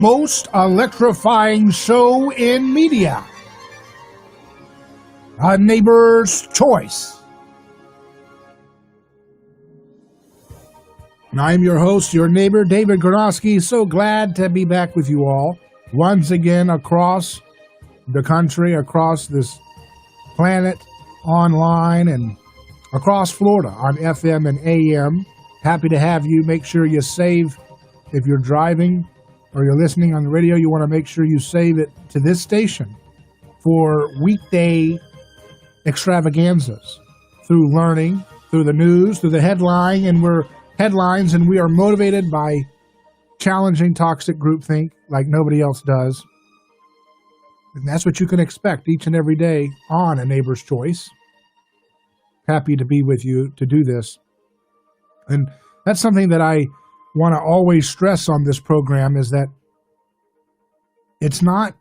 most electrifying show in media, A Neighbor's Choice. And I'm your host, your neighbor, David Gronowski. So glad to be back with you all once again across the country, across this planet, online, and across Florida on FM and AM. Happy to have you. Make sure you save if you're driving or you're listening on the radio. You want to make sure you save it to this station for weekday extravaganzas through learning, through the news, through the headlines, and we are motivated by challenging toxic groupthink like nobody else does. And that's what you can expect each and every day on A Neighbor's Choice. Happy to be with you to do this. And that's something that I want to always stress on this program, is that it's not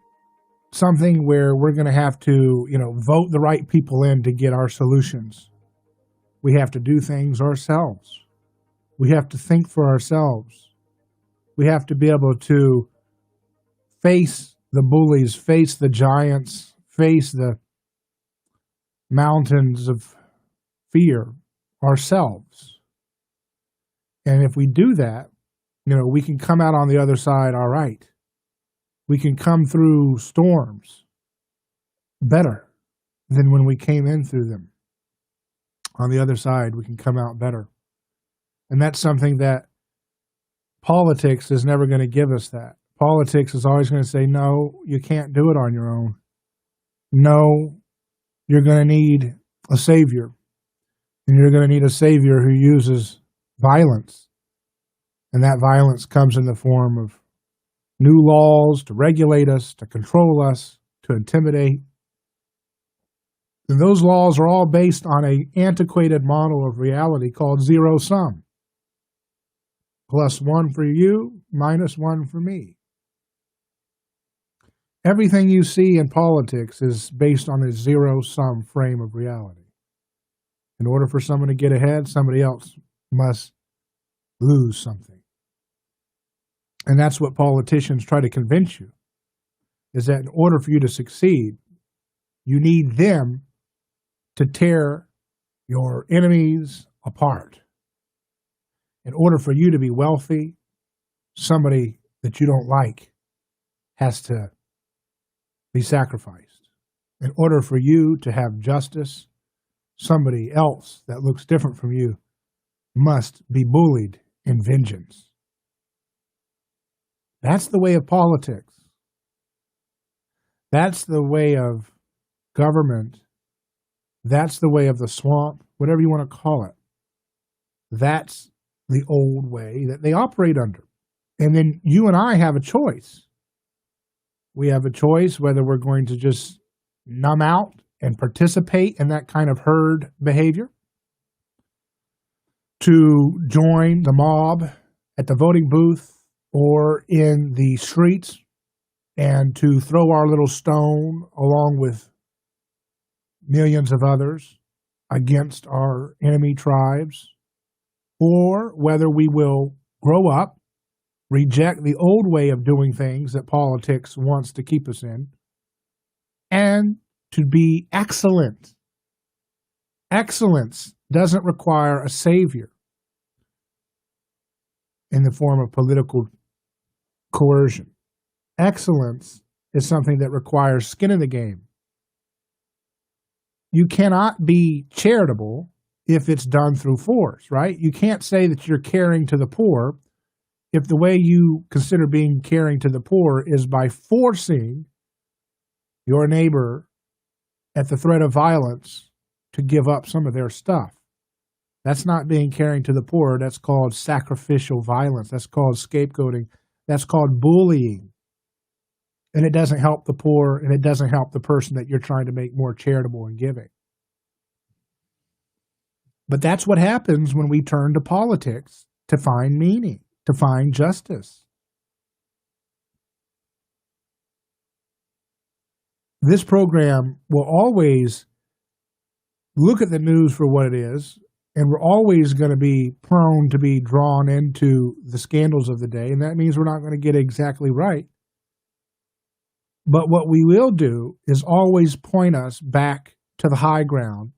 something where we're going to have to, vote the right people in to get our solutions. We have to do things ourselves. We have to think for ourselves. We have to be able to face the bullies, face the giants, face the mountains of fear ourselves. And if we do that, we can come out on the other side all right. We can come through storms better than when we came in through them. On the other side, we can come out better. And that's something that politics is never going to give us that. Politics is always going to say, no, you can't do it on your own. No, you're going to need a savior. And you're going to need a savior who uses violence. And that violence comes in the form of new laws to regulate us, to control us, to intimidate. And those laws are all based on an antiquated model of reality called zero sum. Plus one for you, minus one for me. Everything you see in politics is based on a zero-sum frame of reality. In order for someone to get ahead, somebody else must lose something. And that's what politicians try to convince you, is that in order for you to succeed, you need them to tear your enemies apart. In order for you to be wealthy, somebody that you don't like has to be sacrificed. In order for you to have justice, somebody else that looks different from you must be bullied in vengeance. That's the way of politics. That's the way of government. That's the way of the swamp, whatever you want to call it. That's the old way that they operate under. And then you and I have a choice. We have a choice whether we're going to just numb out and participate in that kind of herd behavior, to join the mob at the voting booth or in the streets and to throw our little stone along with millions of others against our enemy tribes, or whether we will grow up, reject the old way of doing things that politics wants to keep us in, and to be excellent. Excellence doesn't require a savior in the form of political coercion. Excellence is something that requires skin in the game. You cannot be charitable if it's done through force, right? You can't say that you're caring to the poor if the way you consider being caring to the poor is by forcing your neighbor at the threat of violence to give up some of their stuff. That's not being caring to the poor. That's called sacrificial violence. That's called scapegoating. That's called bullying. And it doesn't help the poor, and it doesn't help the person that you're trying to make more charitable and giving. But that's what happens when we turn to politics to find meaning, to find justice. This program will always look at the news for what it is, And we're always going to be prone to be drawn into the scandals of the day, and that means we're not going to get it exactly right. But what we will do is always point us back to the high ground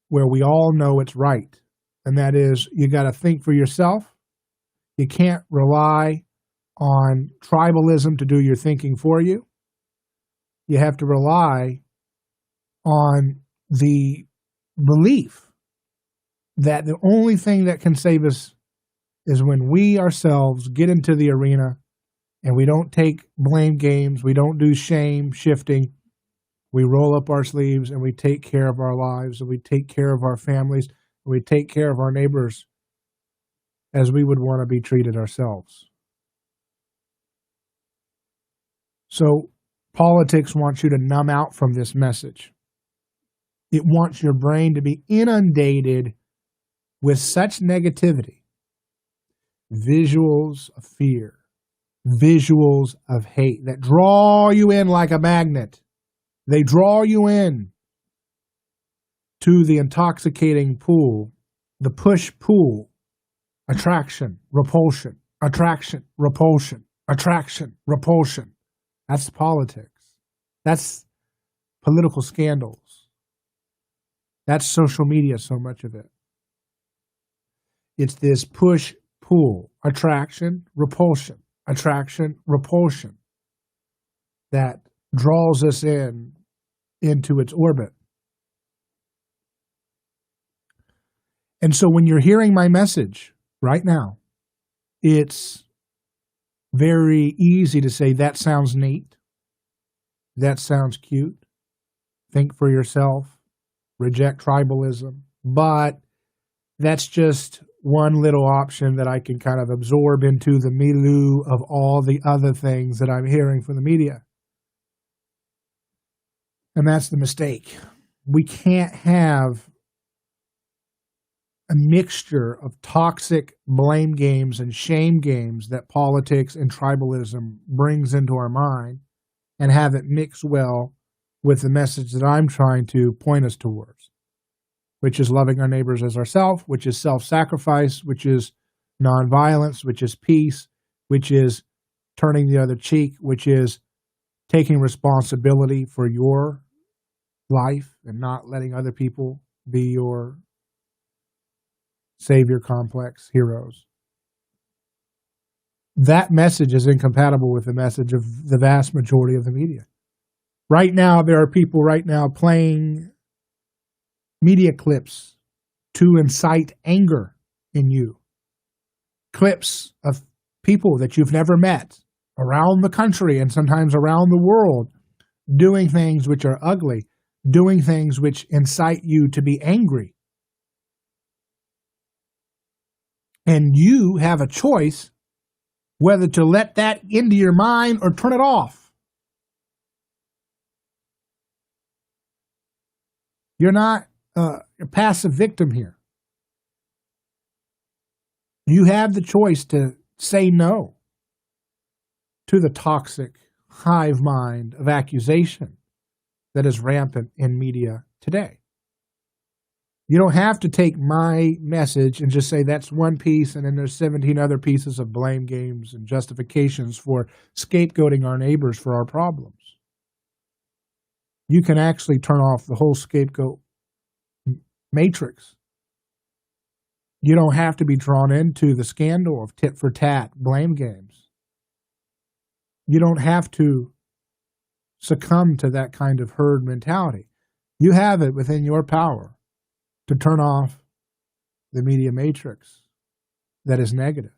where we all know it's right. And that is, you got to think for yourself. You can't rely on tribalism to do your thinking for you. You have to rely on the belief that the only thing that can save us is when we ourselves get into the arena and we don't take blame games, we don't do shame shifting, we roll up our sleeves and we take care of our lives, and we take care of our families, and we take care of our neighbors as we would want to be treated ourselves. So politics wants you to numb out from this message. It wants your brain to be inundated with such negativity, visuals of fear, visuals of hate that draw you in like a magnet. They draw you in to the intoxicating pool, the push-pull, attraction, repulsion, attraction, repulsion, attraction, repulsion. That's politics. That's political scandals. That's social media, so much of it. It's this push-pull, attraction, repulsion, that draws us into its orbit. And so when you're hearing my message right now, it's very easy to say, that sounds neat, that sounds cute, think for yourself, reject tribalism, but that's just one little option that I can kind of absorb into the milieu of all the other things that I'm hearing from the media. And that's the mistake. We can't have a mixture of toxic blame games and shame games that politics and tribalism brings into our mind and have it mix well with the message that I'm trying to point us towards, which is loving our neighbors as ourselves, which is self-sacrifice, which is nonviolence, which is peace, which is turning the other cheek, which is taking responsibility for your life and not letting other people be your savior complex heroes. That message is incompatible with the message of the vast majority of the media. Right now, there are people playing media clips to incite anger in you. Clips of people that you've never met around the country and sometimes around the world doing things which are ugly, doing things which incite you to be angry. And you have a choice whether to let that into your mind or turn it off. You're not a passive victim here. You have the choice to say no to the toxic hive mind of accusation that is rampant in media today. You don't have to take my message and just say that's one piece and then there's 17 other pieces of blame games and justifications for scapegoating our neighbors for our problems. You can actually turn off the whole scapegoat matrix. You don't have to be drawn into the scandal of tit for tat blame games. You don't have to succumb to that kind of herd mentality. You have it within your power to turn off the media matrix that is negative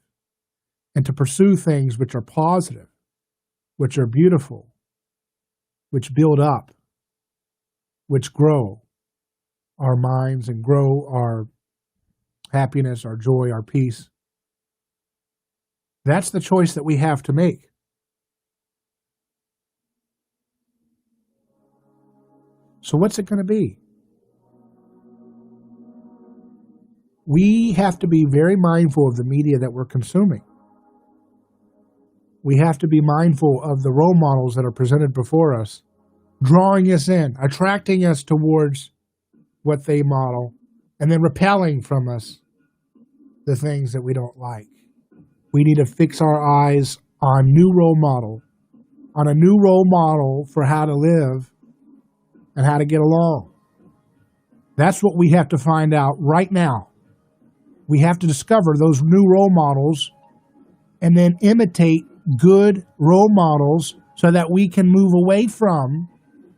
and to pursue things which are positive, which are beautiful, which build up, which grow our minds and grow our happiness, our joy, our peace. That's the choice that we have to make. So what's it going to be? We have to be very mindful of the media that we're consuming. We have to be mindful of the role models that are presented before us, drawing us in, attracting us towards what they model, and then repelling from us the things that we don't like. We need to fix our eyes on a new role model for how to live and how to get along. That's what we have to find out right now. We have to discover those new role models and then imitate good role models so that we can move away from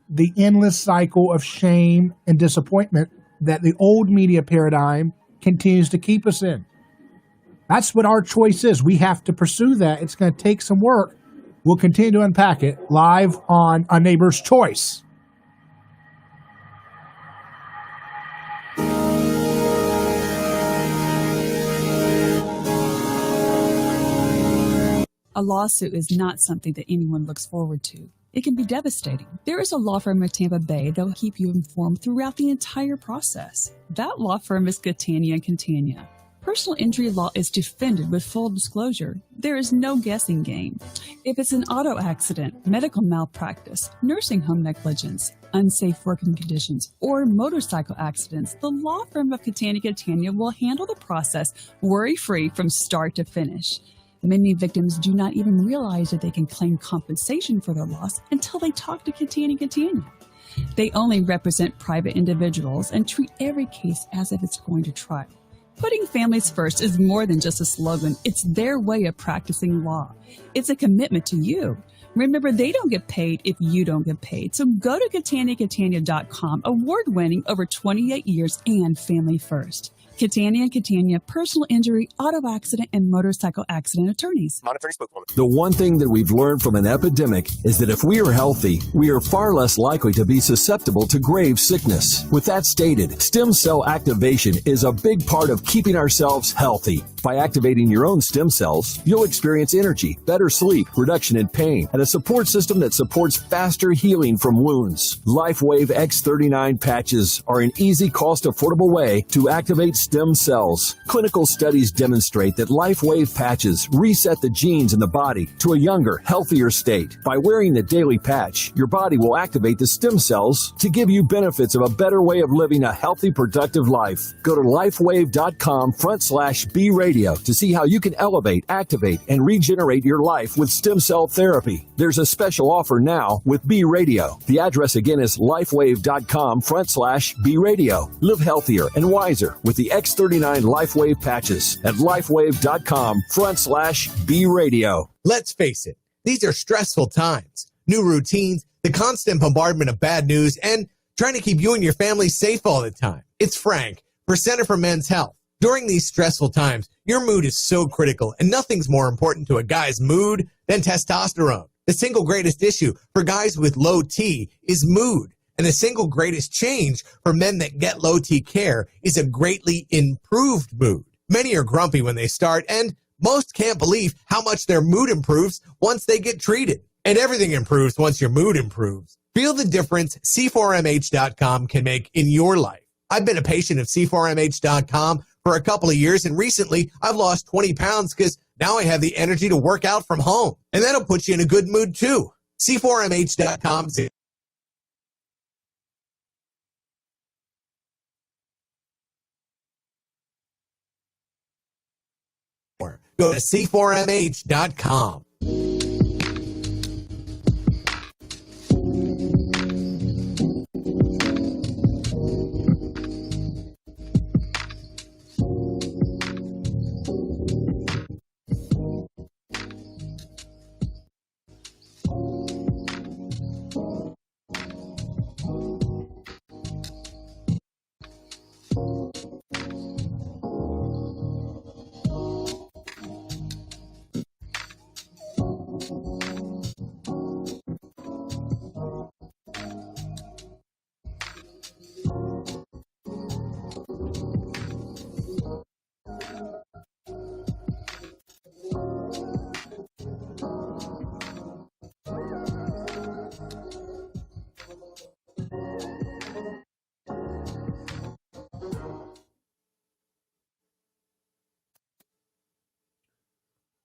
the endless cycle of shame and disappointment that the old media paradigm continues to keep us in. That's what our choice is. We have to pursue that. It's going to take some work. We'll continue to unpack it live on A Neighbor's Choice. A lawsuit is not something that anyone looks forward to. It can be devastating. There is a law firm in Tampa Bay that will keep you informed throughout the entire process. That law firm is Catania & Catania. Personal injury law is defended with full disclosure. There is no guessing game. If it's an auto accident, medical malpractice, nursing home negligence, unsafe working conditions, or motorcycle accidents, the law firm of Catania & Catania will handle the process worry-free from start to finish. Many victims do not even realize that they can claim compensation for their loss until they talk to Catania & Catania. They only represent private individuals and treat every case as if it's going to trial. Putting families first is more than just a slogan. It's their way of practicing law. It's a commitment to you. Remember, they don't get paid if you don't get paid. So go to CataniaCatania.com, award-winning over 28 years and family first. Catania & Catania, personal injury, auto accident, and motorcycle accident attorneys. The one thing that we've learned from an epidemic is that if we are healthy, we are far less likely to be susceptible to grave sickness. With that stated, stem cell activation is a big part of keeping ourselves healthy. By activating your own stem cells, you'll experience energy, better sleep, reduction in pain, and a support system that supports faster healing from wounds. LifeWave X39 patches are an easy, cost-affordable way to activate stem cells. Clinical studies demonstrate that LifeWave patches reset the genes in the body to a younger, healthier state. By wearing the daily patch, your body will activate the stem cells to give you benefits of a better way of living a healthy, productive life. Go to lifewave.com/B-Radio to see how you can elevate, activate, and regenerate your life with stem cell therapy. There's a special offer now with B Radio. The address again is lifewave.com/B-Radio. Live healthier and wiser with the X39 LifeWave patches at lifewave.com/B-Radio. Let's face it, these are stressful times. New routines, the constant bombardment of bad news, and trying to keep you and your family safe all the time. It's Frank for Center for Men's Health. During these stressful times, your mood is so critical, and nothing's more important to a guy's mood than testosterone. The single greatest issue for guys with low T is mood, and the single greatest change for men that get low T care is a greatly improved mood. Many are grumpy when they start, and most can't believe how much their mood improves once they get treated. And everything improves once your mood improves. Feel the difference C4MH.com can make in your life. I've been a patient of C4MH.com for a couple of years, and recently I've lost 20 pounds because now I have the energy to work out from home. And that'll put you in a good mood too. C4MH.com. Go to C4MH.com.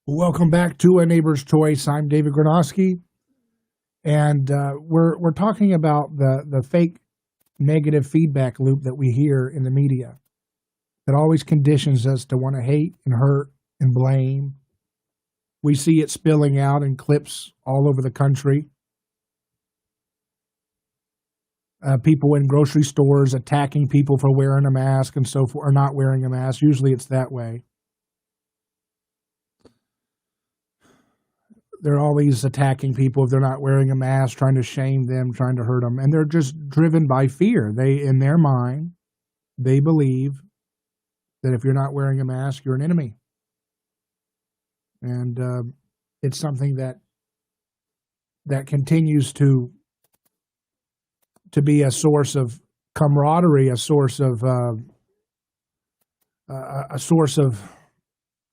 Welcome back to A Neighbor's Choice. I'm David Gronowski, and we're talking about the fake negative feedback loop that we hear in the media. that always conditions us to want to hate and hurt and blame. We see it spilling out in clips all over the country. People in grocery stores attacking people for wearing a mask and so forth, or not wearing a mask. Usually it's that way. They're always attacking people if they're not wearing a mask, trying to shame them, trying to hurt them. And they're just driven by fear. They, in their mind, they believe that if you're not wearing a mask, you're an enemy. And it's something that continues to be a source of camaraderie, a source of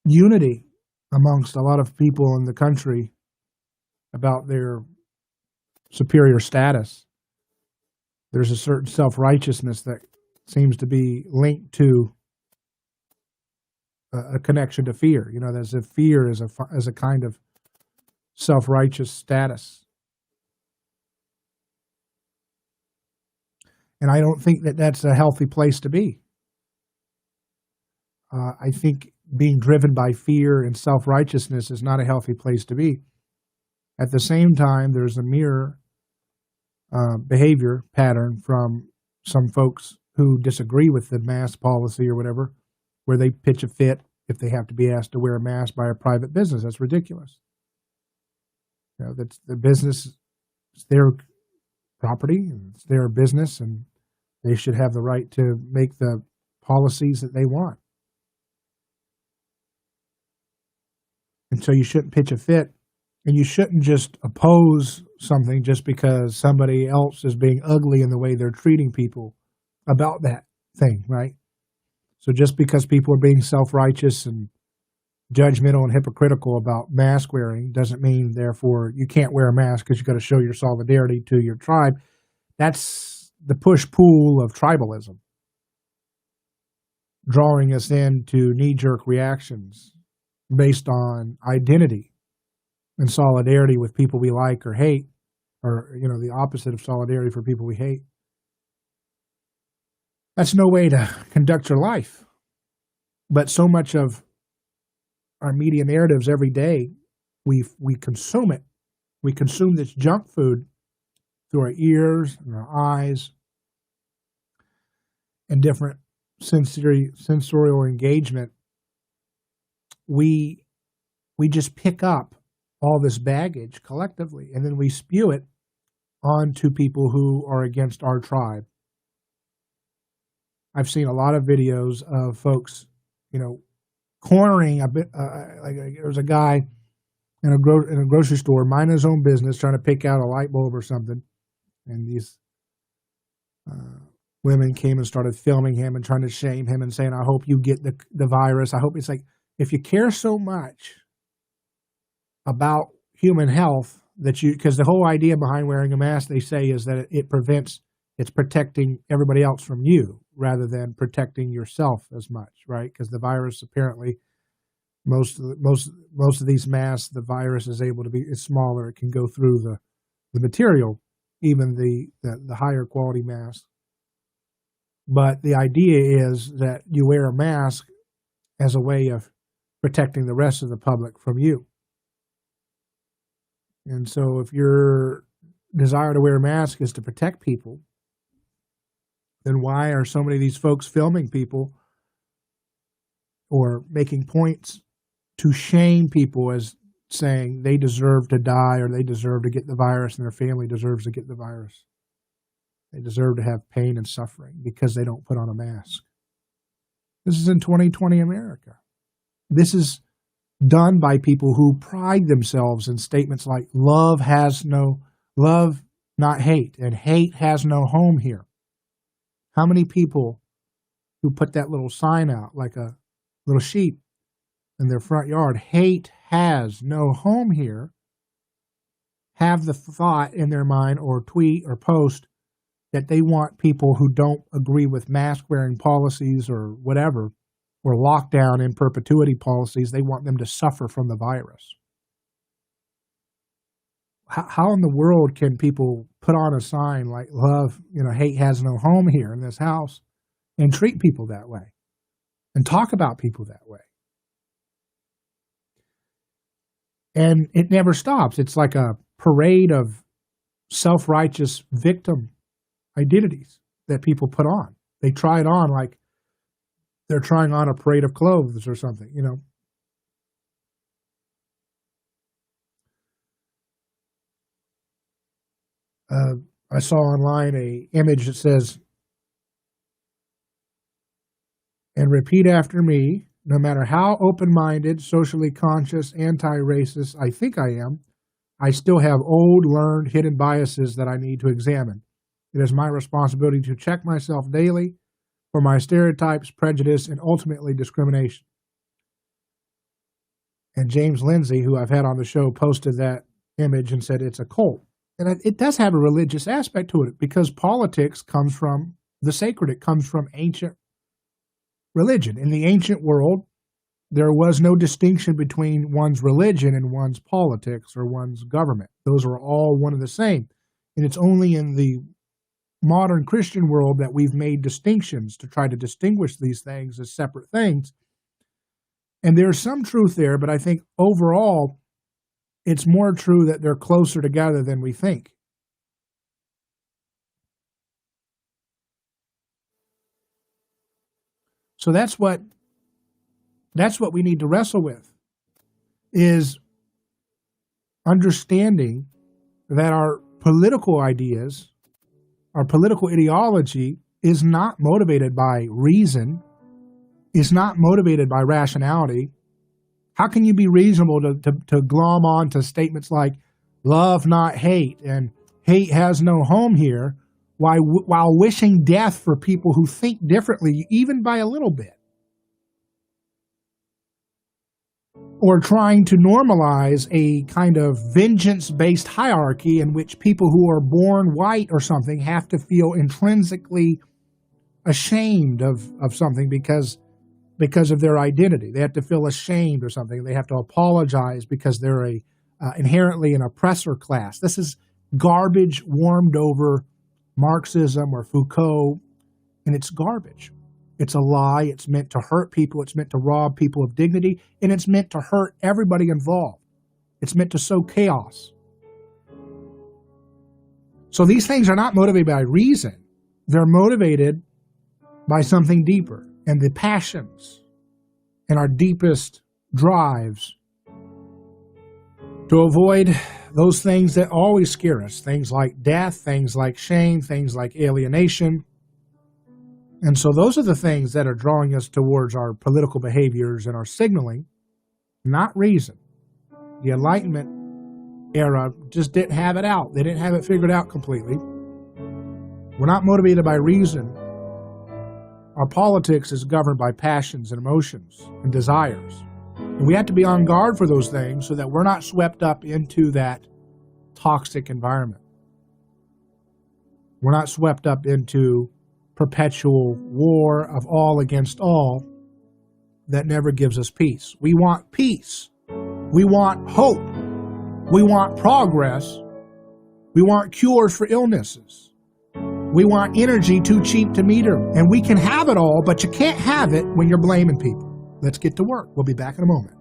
unity amongst a lot of people in the country about their superior status. There's a certain self-righteousness that seems to be linked to a connection to fear. You know, as if fear is a kind of self-righteous status. And I don't think that that's a healthy place to be. I think being driven by fear and self-righteousness is not a healthy place to be. At the same time, there's a mirror behavior pattern from some folks who disagree with the mask policy or whatever, where they pitch a fit if they have to be asked to wear a mask by a private business. That's ridiculous. You know, that's the business, it's their property, and it's their business, and they should have the right to make the policies that they want. And so you shouldn't pitch a fit, and you shouldn't just oppose something just because somebody else is being ugly in the way they're treating people about that thing, right? So just because people are being self-righteous and judgmental and hypocritical about mask wearing doesn't mean, therefore, you can't wear a mask because you've got to show your solidarity to your tribe. That's the push-pull of tribalism, drawing us into knee-jerk reactions based on identity and solidarity with people we like or hate, or, you know, the opposite of solidarity for people we hate. That's no way to conduct your life. But so much of our media narratives every day, we consume it. We consume this junk food through our ears and our eyes and different sensorial engagement. We just pick up all this baggage collectively, and then we spew it onto people who are against our tribe. I've seen a lot of videos of folks, you know, cornering a bit. Like there's a guy in a grocery store, minding his own business, trying to pick out a light bulb or something, and these women came and started filming him and trying to shame him and saying, "I hope you get the virus. I hope." It's like, if you care so much about human health that you, because the whole idea behind wearing a mask, they say, is that it's protecting everybody else from you rather than protecting yourself as much, right? Because the virus, apparently, most of these masks, the virus is able to be, it's smaller. It can go through the material, even the higher quality mask. But the idea is that you wear a mask as a way of protecting the rest of the public from you. And so if your desire to wear a mask is to protect people, then why are so many of these folks filming people or making points to shame people as saying they deserve to die or they deserve to get the virus and their family deserves to get the virus? They deserve to have pain and suffering because they don't put on a mask. This is in 2020 America. This is done by people who pride themselves in statements like love, not hate, and hate has no home here. How many people who put that little sign out like a little sheep in their front yard, hate has no home here, have the thought in their mind or tweet or post that they want people who don't agree with mask wearing policies or whatever, or lockdown in perpetuity policies, they want them to suffer from the virus. How in the world can people put on a sign like love, hate has no home here in this house and treat people that way? and talk about people that way. And it never stops. It's like a parade of self-righteous victim identities that people put on. They try it on like they're trying on a parade of clothes or something, you know. I saw online a image that says, "And repeat after me, no matter how open-minded, socially conscious, anti-racist I think I am, I still have old, learned, hidden biases that I need to examine. It is my responsibility to check myself daily for my stereotypes, prejudice, and ultimately discrimination." And James Lindsay, who I've had on the show, posted that image and said it's a cult. And it does have a religious aspect to it because politics comes from the sacred. It comes from ancient religion. In the ancient world, there was no distinction between one's religion and one's politics or one's government. Those were all one and the same. And it's only in the modern Christian world that we've made distinctions to try to distinguish these things as separate things. And there's some truth there, but I think overall, it's more true that they're closer together than we think. So that's what we need to wrestle with, is understanding that our political ideas, our political ideology is not motivated by reason, is not motivated by rationality. How can you be reasonable to glom on to statements like love, not hate, and hate has no home here, while wishing death for people who think differently, even by a little bit? Or trying to normalize a kind of vengeance-based hierarchy in which people who are born white or something have to feel intrinsically ashamed of something because of their identity. They have to feel ashamed or something. They have to apologize because they're inherently an oppressor class. This is garbage warmed over Marxism or Foucault, and it's garbage. It's a lie. It's meant to hurt people. It's meant to rob people of dignity, and it's meant to hurt everybody involved. It's meant to sow chaos. So these things are not motivated by reason. They're motivated by something deeper. And the passions and our deepest drives to avoid those things that always scare us, things like death, things like shame, things like alienation. And so those are the things that are drawing us towards our political behaviors and our signaling, not reason. The Enlightenment era just didn't have it out. They didn't have it figured out completely. We're not motivated by reason. Our politics is governed by passions and emotions and desires. And we have to be on guard for those things so that we're not swept up into that toxic environment. We're not swept up into perpetual war of all against all that never gives us peace. We want peace. We want hope. We want progress. We want cures for illnesses. We want energy too cheap to meter. And we can have it all, but you can't have it when you're blaming people. Let's get to work. We'll be back in a moment.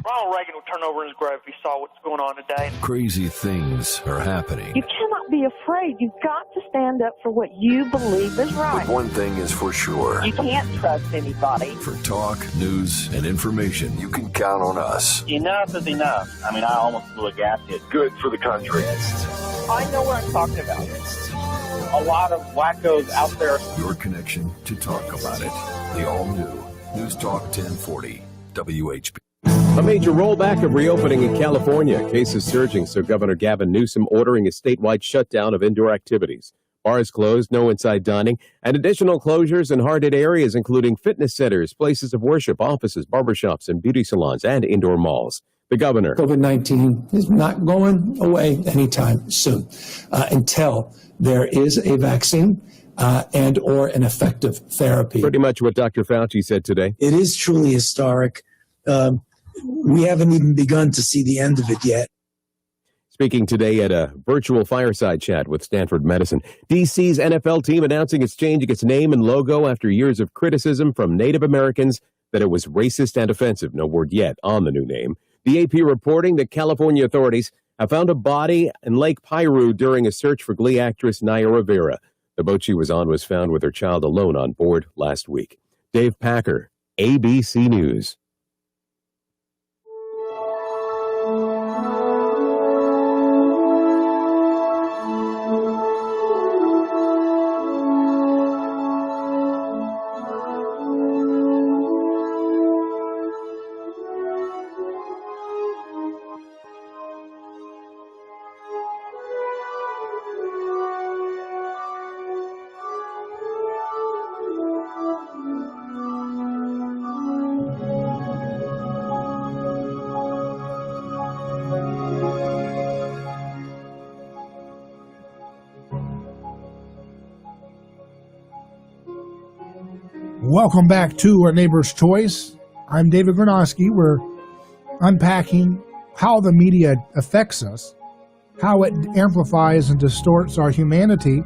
Ronald Reagan would turn over in his grave if he saw what's going on today. Crazy things are happening. You cannot be afraid. You've got to stand up for what you believe is right. But one thing is for sure. You can't trust anybody. For talk, news, and information, you can count on us. Enough is enough. I mean, I almost blew a gasket. Good for the country. I know what I'm talking about. A lot of wackos out there. Your connection to talk about it. The all-new News Talk 1040 WHB. A major rollback of reopening in California. Cases surging, so Governor Gavin Newsom ordering a statewide shutdown of indoor activities. Bars closed, no inside dining, and additional closures in hard-hit areas, including fitness centers, places of worship, offices, barbershops, and beauty salons, and indoor malls. The governor. COVID-19 is not going away anytime soon until there is a vaccine and or an effective therapy. Pretty much what Dr. Fauci said today. It is truly historic. We haven't even begun to see the end of it yet. Speaking today at a virtual fireside chat with Stanford Medicine, DC's NFL team announcing it's changing its name and logo after years of criticism from Native Americans that it was racist and offensive. No word yet on the new name. The AP reporting that California authorities have found a body in Lake Piru during a search for Glee actress Naya Rivera. The boat she was on was found with her child alone on board last week. Dave Packer, ABC News. Welcome back to A Neighbor's Choice. I'm David Granosky. We're unpacking how the media affects us, how it amplifies and distorts our humanity,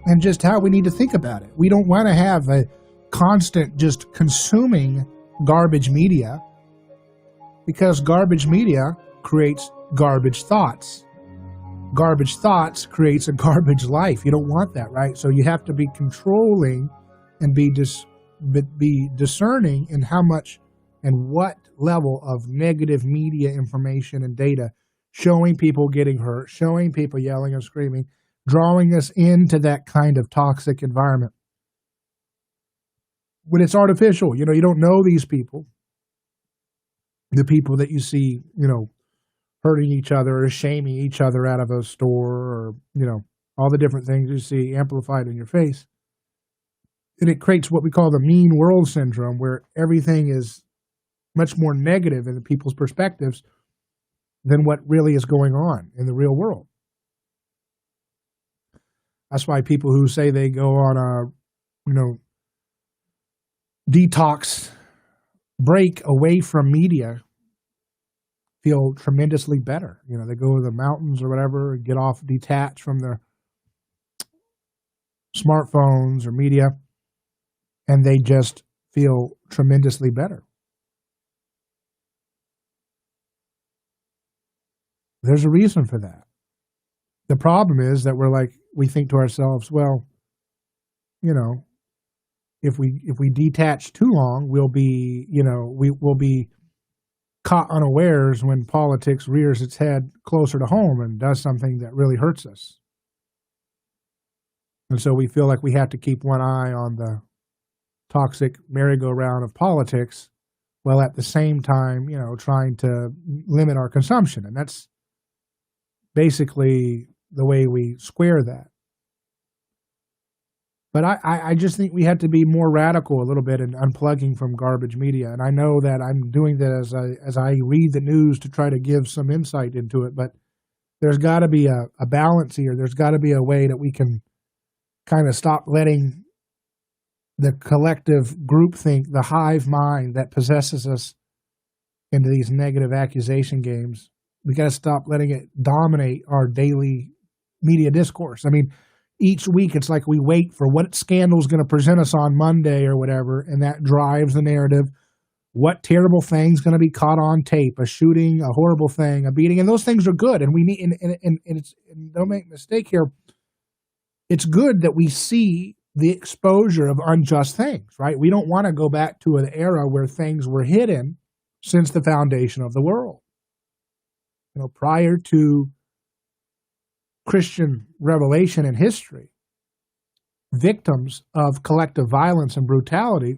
and just how we need to think about it. We don't want to have a constant just consuming garbage media, because garbage media creates garbage thoughts. Garbage thoughts creates a garbage life. You don't want that, right? So you have to be controlling and be discerning in how much and what level of negative media information and data showing people getting hurt, showing people yelling and screaming, drawing us into that kind of toxic environment. When it's artificial, you don't know these people, the people that you see, hurting each other or shaming each other out of a store, or, all the different things you see amplified in your face. And it creates what we call the mean world syndrome, where everything is much more negative in the people's perspectives than what really is going on in the real world. That's why people who say they go on a, detox break away from media feel tremendously better. They go to the mountains or whatever, get off, detach from their smartphones or media, and they just feel tremendously better. There's a reason for that. The problem is that we think to ourselves, well, if we detach too long, we'll be caught unawares when politics rears its head closer to home and does something that really hurts us. And so we feel like we have to keep one eye on the toxic merry-go-round of politics, while at the same time, trying to limit our consumption. And that's basically the way we square that. But I just think we have to be more radical a little bit in unplugging from garbage media. And I know that I'm doing that as I read the news to try to give some insight into it. But there's got to be a balance here. There's got to be a way that we can kind of stop letting the collective groupthink, the hive mind that possesses us into these negative accusation games. We got to stop letting it dominate our daily media discourse. I mean, each week it's like we wait for what scandal is going to present us on Monday or whatever, and that drives the narrative. What terrible thing's going to be caught on tape? A shooting, a horrible thing, a beating, and those things are good. And we need, and don't make a mistake here. It's good that we see the exposure of unjust things, right? We don't want to go back to an era where things were hidden since the foundation of the world. Prior to Christian revelation in history, victims of collective violence and brutality,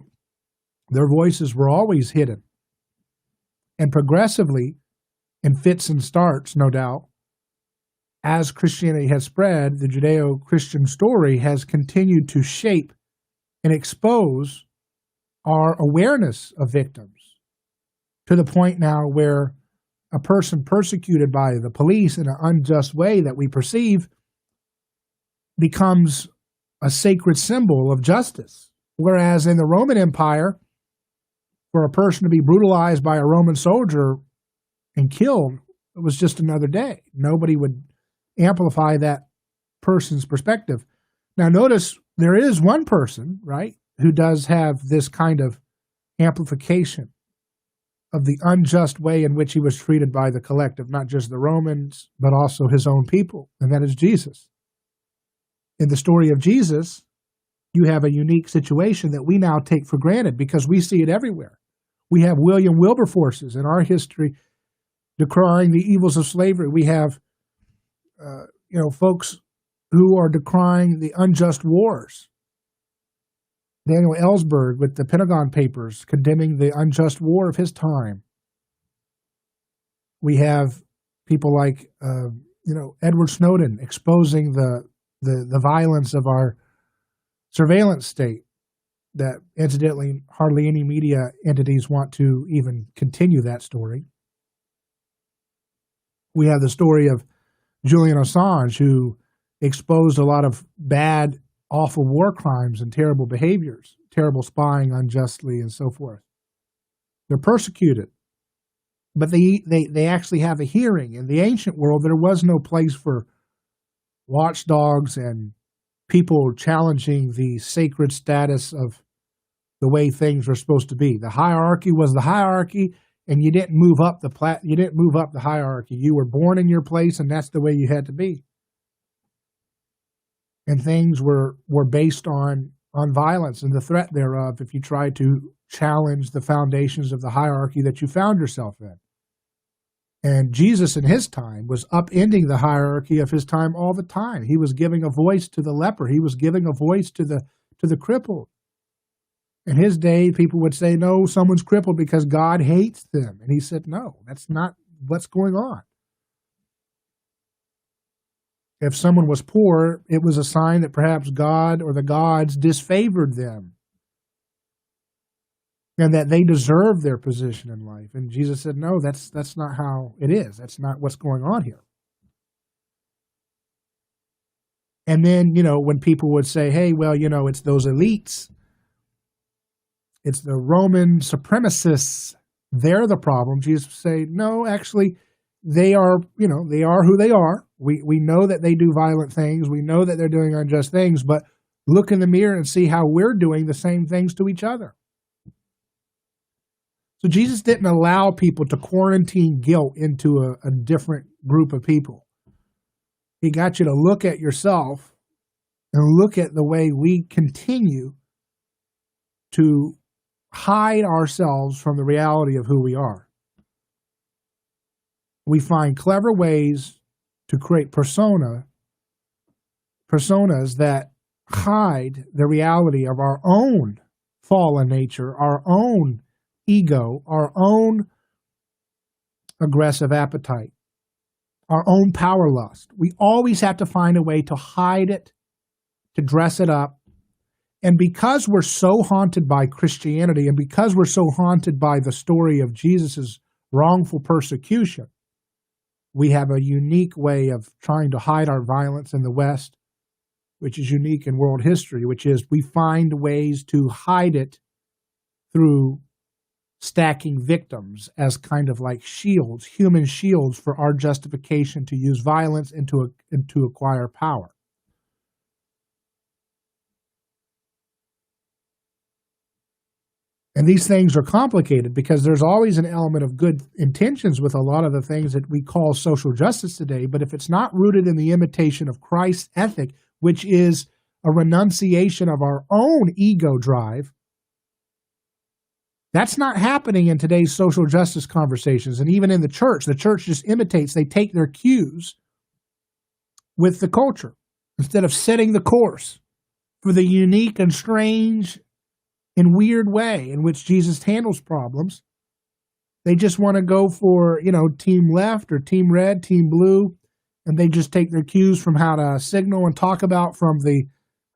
their voices were always hidden. And progressively, in fits and starts, no doubt, as Christianity has spread, the Judeo-Christian story has continued to shape and expose our awareness of victims to the point now where a person persecuted by the police in an unjust way that we perceive becomes a sacred symbol of justice. Whereas in the Roman Empire, for a person to be brutalized by a Roman soldier and killed It was just another day. Nobody would amplify that person's perspective. Now, notice there is one person, right, who does have this kind of amplification of the unjust way in which he was treated by the collective, not just the Romans, but also his own people, and that is Jesus. In the story of Jesus, you have a unique situation that we now take for granted because we see it everywhere. We have William Wilberforces in our history decrying the evils of slavery. We have, folks who are decrying the unjust wars. Daniel Ellsberg with the Pentagon Papers condemning the unjust war of his time. We have people like, Edward Snowden exposing the violence of our surveillance state that, incidentally, hardly any media entities want to even continue that story. We have the story of Julian Assange, who exposed a lot of bad, awful war crimes and terrible behaviors, terrible spying unjustly and so forth. They're persecuted. But they actually have a hearing. In the ancient world, there was no place for watchdogs and people challenging the sacred status of the way things were supposed to be. The hierarchy was the hierarchy, and you didn't move up the hierarchy. You were born in your place, and that's the way you had to be. And things were based on violence and the threat thereof if you tried to challenge the foundations of the hierarchy that you found yourself in. And Jesus in his time was upending the hierarchy of his time all the time. He was giving a voice to the leper. He was giving a voice to the crippled. In his day, people would say, no, someone's crippled because God hates them. And he said, no, that's not what's going on. If someone was poor, it was a sign that perhaps God or the gods disfavored them and that they deserved their position in life. And Jesus said, no, that's not how it is. That's not what's going on here. And then, when people would say, hey, well, it's those elites, it's the Roman supremacists, they're the problem. Jesus would say, no, actually, they are who they are. We know that they do violent things. We know that they're doing unjust things, but look in the mirror and see how we're doing the same things to each other. So Jesus didn't allow people to quarantine guilt into a different group of people. He got you to look at yourself and look at the way we continue to hide ourselves from the reality of who we are. We find clever ways to create personas that hide the reality of our own fallen nature, our own ego, our own aggressive appetite, our own power lust. We always have to find a way to hide it, to dress it up. And because we're so haunted by Christianity and because we're so haunted by the story of Jesus' wrongful persecution, we have a unique way of trying to hide our violence in the West, which is unique in world history, which is we find ways to hide it through stacking victims as kind of like shields, human shields for our justification to use violence and to acquire power. And these things are complicated because there's always an element of good intentions with a lot of the things that we call social justice today. But if it's not rooted in the imitation of Christ's ethic, which is a renunciation of our own ego drive, that's not happening in today's social justice conversations. And even in the church just imitates. They take their cues with the culture instead of setting the course for the unique and strange and weird way in which Jesus handles problems. They just want to go for, team left or team red, team blue, and they just take their cues from how to signal and talk about from the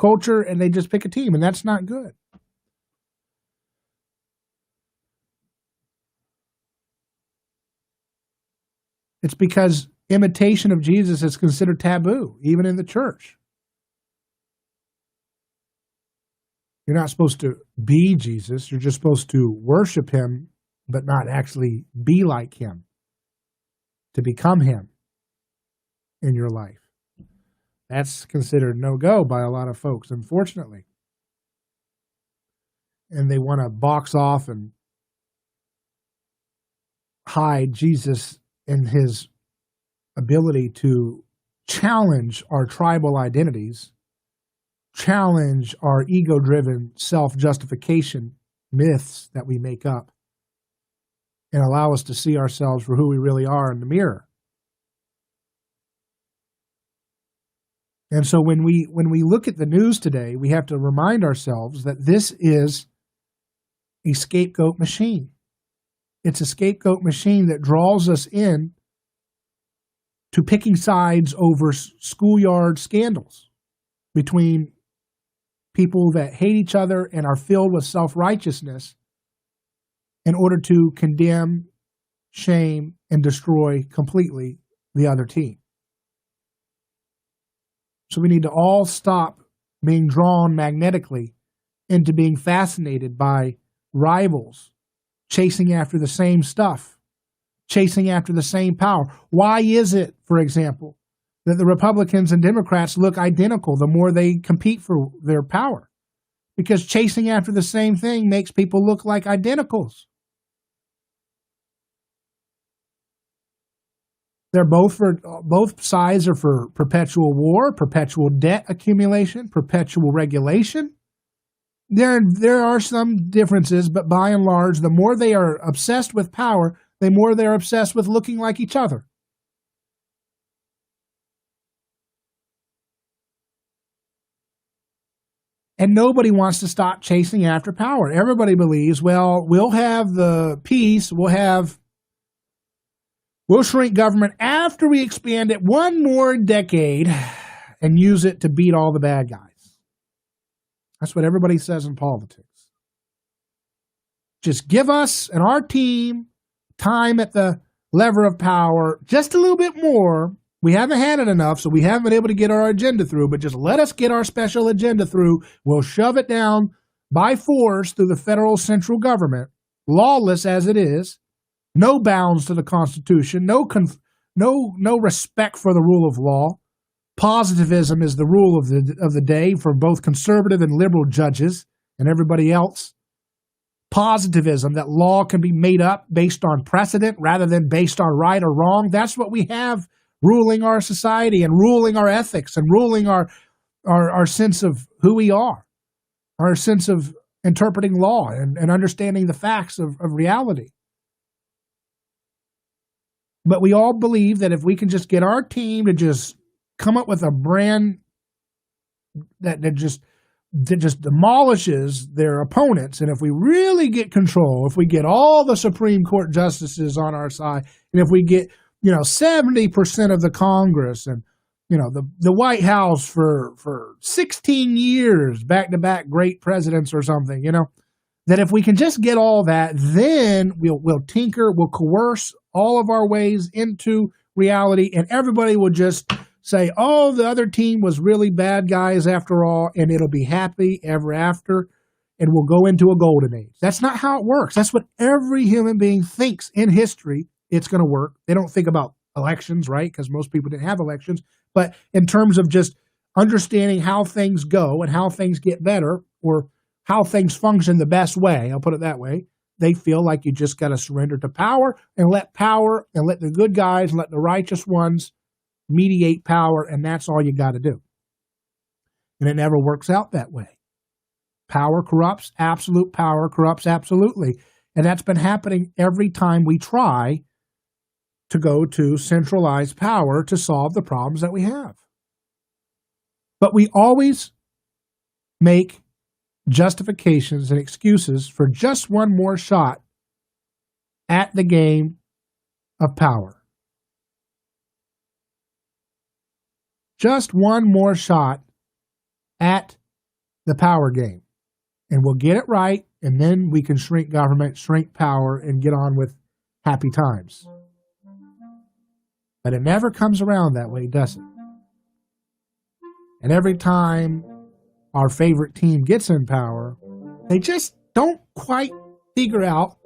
culture, and they just pick a team, and that's not good. It's because imitation of Jesus is considered taboo, even in the church. You're not supposed to be Jesus. You're just supposed to worship him, but not actually be like him. to become him in your life. That's considered no-go by a lot of folks, unfortunately. And they want to box off and hide Jesus in his ability to challenge our tribal identities, challenge our ego-driven self-justification myths that we make up, and allow us to see ourselves for who we really are in the mirror. And so when we look at the news today, we have to remind ourselves that this is a scapegoat machine. It's a scapegoat machine that draws us in to picking sides over schoolyard scandals between people that hate each other and are filled with self-righteousness in order to condemn, shame, and destroy completely the other team. So we need to all stop being drawn magnetically into being fascinated by rivals chasing after the same stuff, chasing after the same power. Why is it, for example, that the Republicans and Democrats look identical the more they compete for their power? Because chasing after the same thing makes people look like identicals. They're both sides are for perpetual war, perpetual debt accumulation, perpetual regulation. There are some differences, but by and large, the more they are obsessed with power, the more they're obsessed with looking like each other. And nobody wants to stop chasing after power. Everybody believes, well, we'll have the peace, we'll shrink government after we expand it one more decade and use it to beat all the bad guys. That's what everybody says in politics. Just give us and our team time at the lever of power just a little bit more. We haven't had it enough, so we haven't been able to get our agenda through, but just let us get our special agenda through. We'll shove it down by force through the federal central government, lawless as it is, no bounds to the Constitution, no respect for the rule of law. Positivism is the rule of the day for both conservative and liberal judges and everybody else. Positivism, that law can be made up based on precedent rather than based on right or wrong. That's what we have ruling our society and ruling our ethics and ruling our sense of who we are, our sense of interpreting law and understanding the facts of reality. But we all believe that if we can just get our team to just come up with a brand that just demolishes their opponents, and if we really get control, if we get all the Supreme Court justices on our side, and if we get 70% of the Congress and the White House for 16 years, back-to-back great presidents or something, that if we can just get all that, then we'll tinker, we'll coerce all of our ways into reality, and everybody will just say, oh, the other team was really bad guys after all, and it'll be happy ever after, and we'll go into a golden age. That's not how it works. That's what every human being thinks in history it's going to work. They don't think about elections, right? Because most people didn't have elections. But in terms of just understanding how things go and how things get better, or how things function the best way, I'll put it that way, they feel like you just got to surrender to power and let the good guys and let the righteous ones mediate power, and that's all you got to do. And it never works out that way. Power corrupts, absolute power corrupts absolutely. And that's been happening every time we try to go to centralized power to solve the problems that we have. But we always make justifications and excuses for just one more shot at the game of power. Just one more shot at the power game. And we'll get it right, and then we can shrink government, shrink power, and get on with happy times. But it never comes around that way, does it? And every time our favorite team gets in power, they just don't quite figure out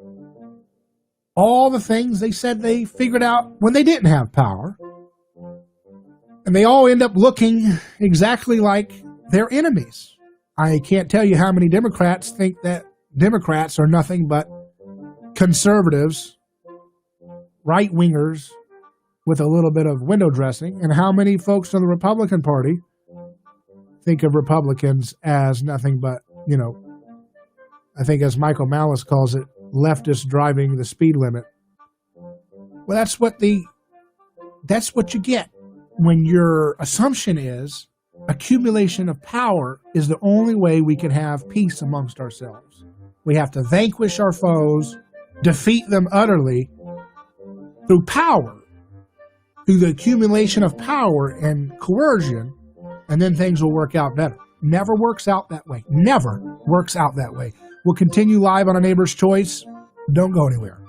all the things they said they figured out when they didn't have power. And they all end up looking exactly like their enemies. I can't tell you how many Democrats think that Democrats are nothing but conservatives, right-wingers with a little bit of window dressing, and how many folks in the Republican Party think of Republicans as nothing but, I think as Michael Malice calls it, leftists driving the speed limit. Well, that's what you get when your assumption is accumulation of power is the only way we can have peace amongst ourselves. We have to vanquish our foes, defeat them utterly through power, through the accumulation of power and coercion, and then things will work out better. Never works out that way. Never works out that way. We'll continue live on A Neighbor's Choice. Don't go anywhere.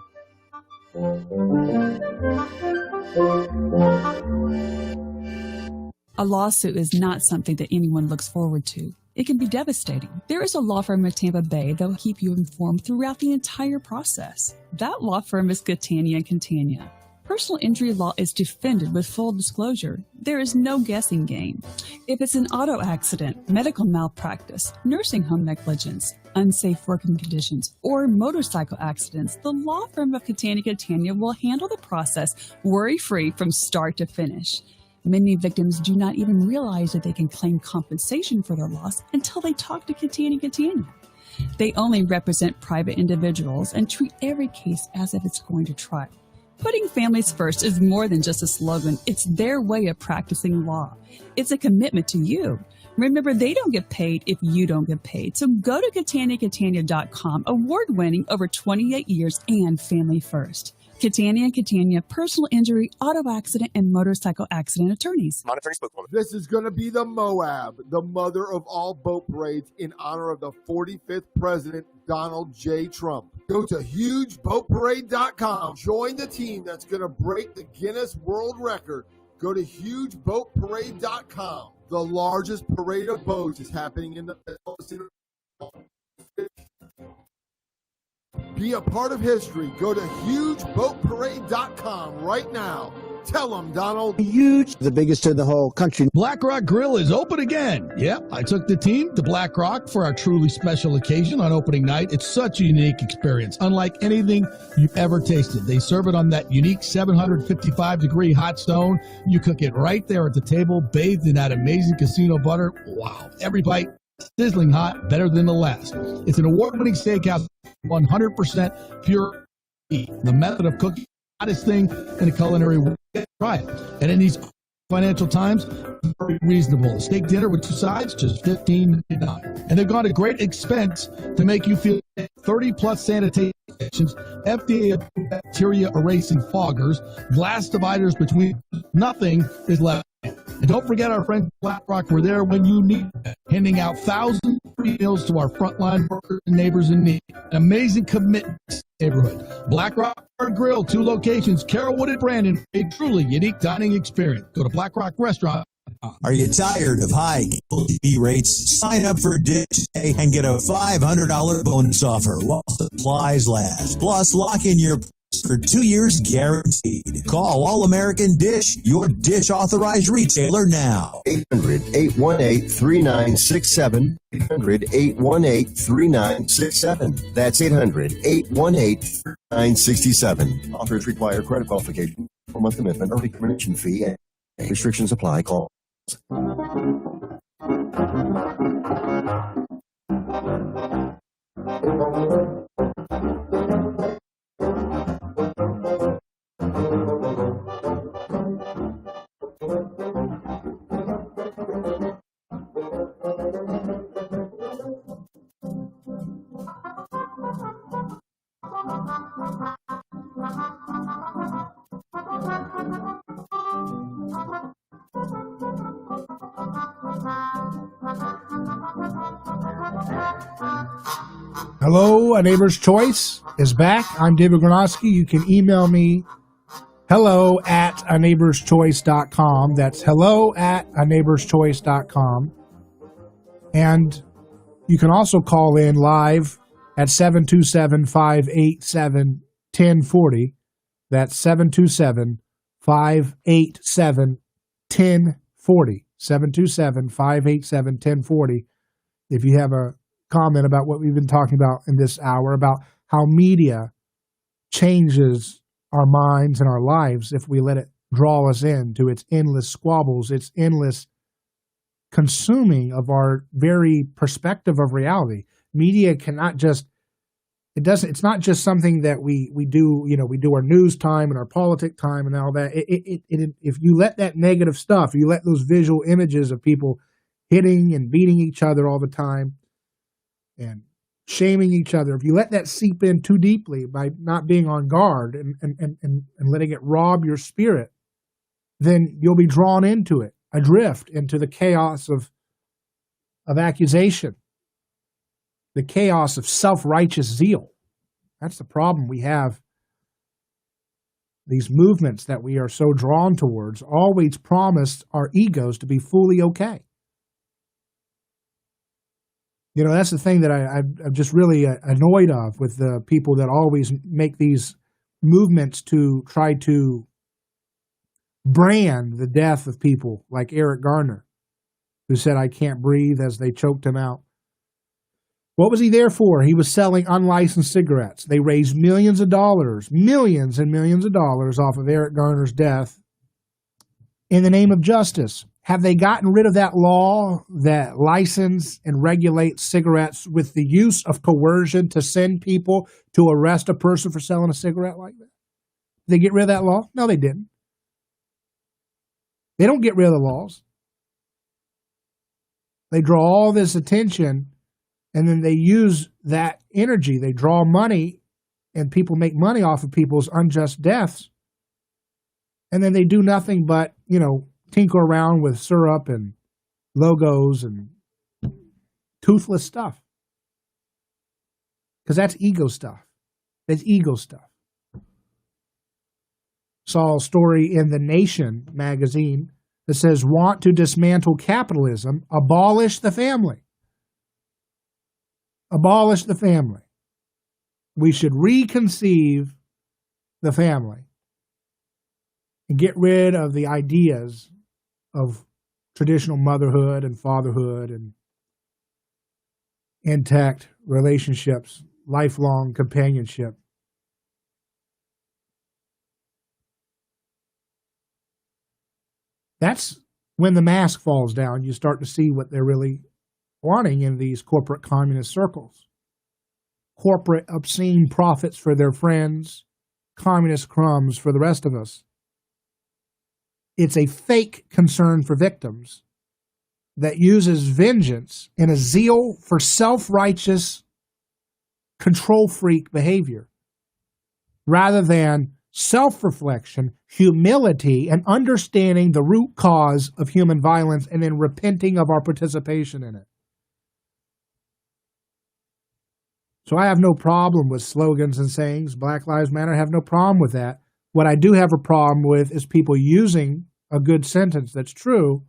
A lawsuit is not something that anyone looks forward to. It can be devastating. There is a law firm in Tampa Bay that will keep you informed throughout the entire process. That law firm is Catania & Catania. Personal injury law is defended with full disclosure. There is no guessing game. If it's an auto accident, medical malpractice, nursing home negligence, unsafe working conditions, or motorcycle accidents, the law firm of Catania & Catania will handle the process worry-free from start to finish. Many victims do not even realize that they can claim compensation for their loss until they talk to Catania & Catania. They only represent private individuals and treat every case as if it's going to trial. Putting families first is more than just a slogan. It's their way of practicing law. It's a commitment to you. Remember, they don't get paid if you don't get paid. So go to CataniaCatania.com, award-winning over 28 years and family first. Catania & Catania, personal injury, auto accident, and motorcycle accident attorneys. This is going to be the Moab, the mother of all boat parades, in honor of the 45th President, Donald J. Trump. Go to HugeBoatParade.com. Join the team that's going to break the Guinness World Record. Go to HugeBoatParade.com. The largest parade of boats is happening in the... Be a part of history. Go to HugeBoatParade.com right now. Tell them, Donald. Huge. The biggest in the whole country. Black Rock Grill is open again. Yep, I took the team to Black Rock for our truly special occasion on opening night. It's such a unique experience, unlike anything you've ever tasted. They serve it on that unique 755-degree hot stone. You cook it right there at the table, bathed in that amazing casino butter. Wow, every bite sizzling hot, better than the last. It's an award-winning steakhouse, 100% pure meat. The method of cooking, hottest thing in a culinary world. Try it. And in these financial times, very reasonable. Steak dinner with 2 sides, just $15.99. And they've gone to great expense to make you feel 30-plus sanitation stations, FDA-approved bacteria erasing foggers, glass dividers between. Nothing is left. And don't forget our friends at Black Rock. We're there when you need it, handing out thousands of free meals to our frontline workers and neighbors in need. An amazing commitment to the neighborhood. Black Rock Grill, 2 locations, Carrollwood and Brandon. A truly unique dining experience. Go to Black Rock Restaurant. Are you tired of high cable TV rates? Sign up for Dish today and get a $500 bonus offer while supplies last. Plus, lock in your for 2 years guaranteed. Call All American Dish, your Dish authorized retailer now. 800-818-3967. 800-818-3967. That's 800-818-3967. Offers require credit qualification, 4-month commitment, early termination fee, and restrictions apply. Call. Hello, A Neighbor's Choice is back. I'm David Gronowski. You can email me hello@aneighborschoice.com. That's hello@aneighborschoice.com. And you can also call in live at 727-587-1037. 1040. That's 727 587 1040. 727 587 1040. If you have a comment about what we've been talking about in this hour, about how media changes our minds and our lives if we let it draw us into its endless squabbles, its endless consuming of our very perspective of reality. Media cannot just, it's not just something that we do, we do our news time and our politic time and all that. If you let that negative stuff, you let those visual images of people hitting and beating each other all the time and shaming each other, if you let that seep in too deeply by not being on guard and letting it rob your spirit, then you'll be drawn into it, adrift into the chaos of accusation, the chaos of self-righteous zeal. That's the problem we have. These movements that we are so drawn towards always promise our egos to be fully okay. That's the thing that I'm just really annoyed of with the people that always make these movements to try to brand the death of people like Eric Garner, who said, "I can't breathe," as they choked him out. What was he there for? He was selling unlicensed cigarettes. They raised millions and millions of dollars off of Eric Garner's death in the name of justice. Have they gotten rid of that law that license and regulates cigarettes with the use of coercion to send people to arrest a person for selling a cigarette like that? Did they get rid of that law? No, they didn't. They don't get rid of the laws. They draw all this attention, and then they use that energy. They draw money, and people make money off of people's unjust deaths. And then they do nothing but, tinker around with syrup and logos and toothless stuff. Because that's ego stuff. That's ego stuff. Saw a story in The Nation magazine that says, "Want to dismantle capitalism, abolish the family." Abolish the family. We should reconceive the family and get rid of the ideas of traditional motherhood and fatherhood and intact relationships, lifelong companionship. That's when the mask falls down. You start to see what they're really wanting in these corporate communist circles. Corporate obscene profits for their friends, communist crumbs for the rest of us. It's a fake concern for victims that uses vengeance and a zeal for self-righteous, control freak behavior rather than self-reflection, humility, and understanding the root cause of human violence and then repenting of our participation in it. So I have no problem with slogans and sayings. Black Lives Matter, I have no problem with that. What I do have a problem with is people using a good sentence that's true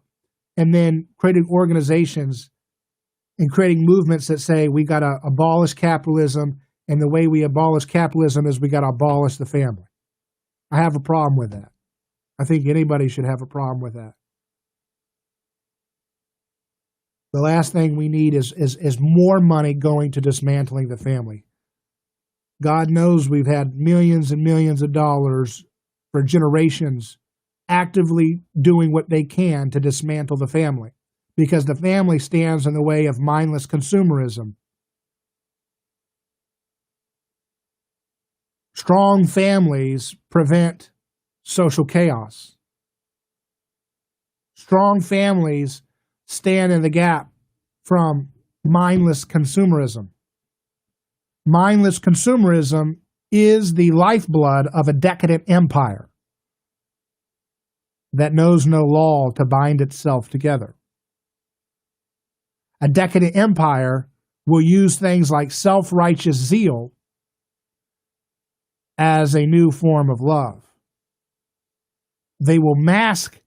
and then creating organizations and creating movements that say we got to abolish capitalism, and the way we abolish capitalism is we got to abolish the family. I have a problem with that. I think anybody should have a problem with that. The last thing we need is more money going to dismantling the family. God knows we've had millions and millions of dollars for generations actively doing what they can to dismantle the family because the family stands in the way of mindless consumerism. Strong families prevent social chaos. Strong families stand in the gap from mindless consumerism. Mindless consumerism is the lifeblood of a decadent empire that knows no law to bind itself together. A decadent empire will use things like self-righteous zeal as a new form of love. They will mask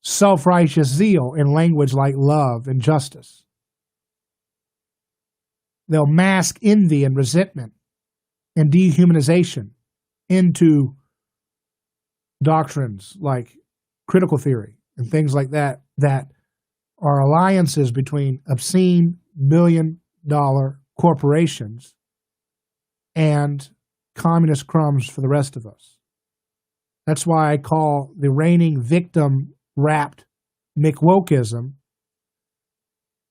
self-righteous zeal in language like love and justice. They'll mask envy and resentment and dehumanization into doctrines like critical theory and things like that, that are alliances between obscene billion-dollar corporations and communist crumbs for the rest of us. That's why I call the reigning victim-wrapped McWokeism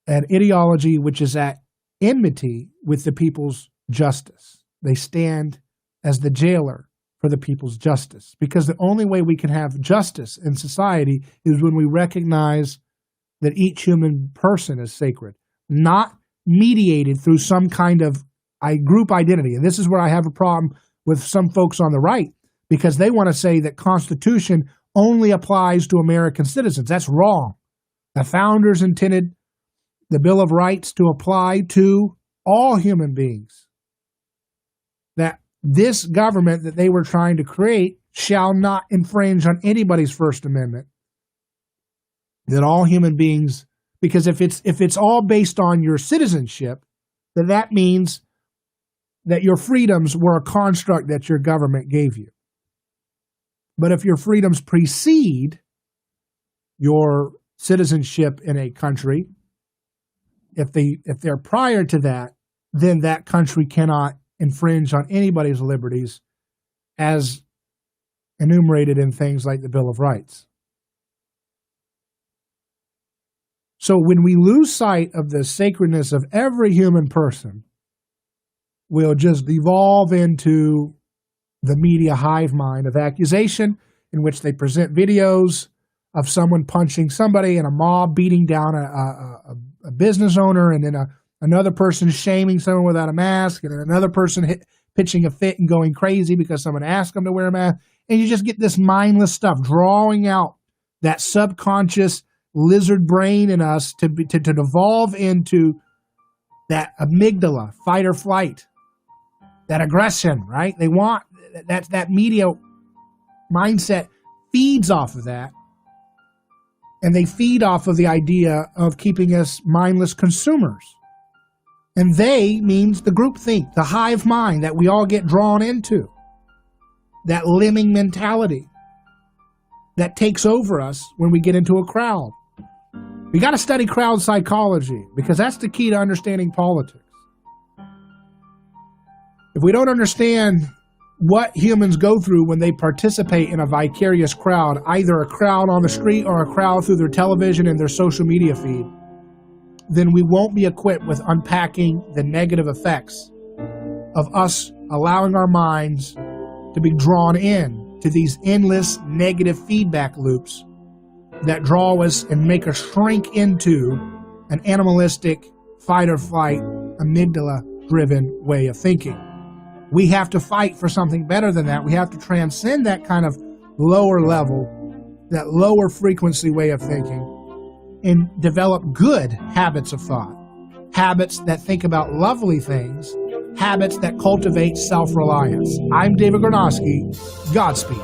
an ideology which is at enmity with the people's justice. They stand as the jailer for the people's justice, because the only way we can have justice in society is when we recognize that each human person is sacred, not mediated through some kind of group identity. And this is where I have a problem with some folks on the right, because they want to say that Constitution only applies to American citizens. That's wrong. The founders intended the Bill of Rights to apply to all human beings. That this government that they were trying to create shall not infringe on anybody's First Amendment. That all human beings, because if it's all based on your citizenship, then that means that your freedoms were a construct that your government gave you. But if your freedoms precede your citizenship in a country, if they're prior to that, then that country cannot infringe on anybody's liberties as enumerated in things like the Bill of Rights. So when we lose sight of the sacredness of every human person, we'll just devolve into the media hive mind of accusation, in which they present videos of someone punching somebody and a mob beating down a business owner, and then another person shaming someone without a mask, and then another person pitching a fit and going crazy because someone asked them to wear a mask. And you just get this mindless stuff drawing out that subconscious lizard brain in us to devolve into that amygdala, fight or flight, that aggression, right? They want that media mindset feeds off of that. And they feed off of the idea of keeping us mindless consumers. And they means the groupthink, the hive mind that we all get drawn into. That lemming mentality that takes over us when we get into a crowd. We got to study crowd psychology, because that's the key to understanding politics. If we don't understand what humans go through when they participate in a vicarious crowd, either a crowd on the street or a crowd through their television and their social media feed, then we won't be equipped with unpacking the negative effects of us allowing our minds to be drawn in to these endless negative feedback loops that draw us and make us shrink into an animalistic, fight or flight, amygdala-driven way of thinking. We have to fight for something better than that. We have to transcend that kind of lower level, that lower frequency way of thinking, and develop good habits of thought, habits that think about lovely things, habits that cultivate self-reliance. I'm David Gornosky. Godspeed.